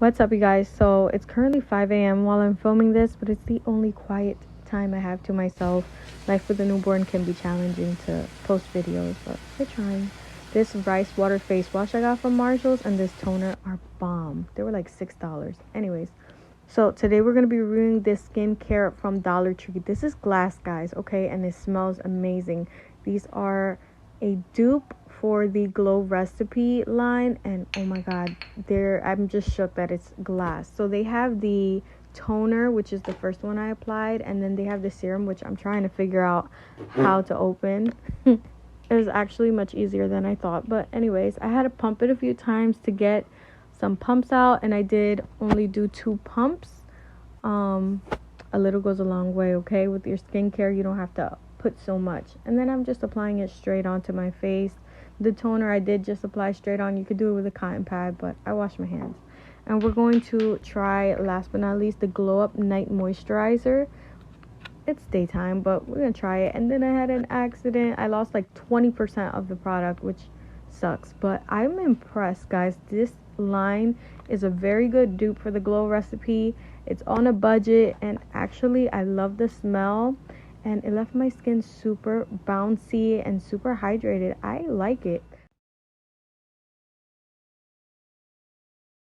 What's up, you guys? So it's currently 5 a.m. while I'm filming this, but it's the only quiet time I have to myself. Life with a newborn can be challenging to post videos, but we're trying. This rice water face wash I got from Marshall's and this toner are bomb. They were like $6. Anyways, so today we're going to be reviewing this skincare from Dollar Tree. This is glass, guys, okay? And it smells amazing. These are a dupe for the Glow Recipe line, and oh my god, I'm just shook that it's glass. So they have the toner, which is the first one I applied, and then they have the serum, which I'm trying to figure out how to open. It was actually much easier than I thought, but anyways, I had to pump it a few times to get some pumps out, and I did only do 2 pumps. A little goes a long way, okay? With your skincare, you don't have to put so much. And then I'm just applying it straight onto my face. The toner I did just apply straight on. You could do it with a cotton pad, but I wash my hands. And we're going to try, last but not least, the Glow Up Night Moisturizer. It's daytime, but we're gonna try it. And then I had an accident. I lost like 20% of the product, which sucks, but I'm impressed, guys. This line is a very good dupe for the Glow Recipe. It's on a budget, and actually I love the smell, and it left my skin super bouncy and super hydrated. I like it.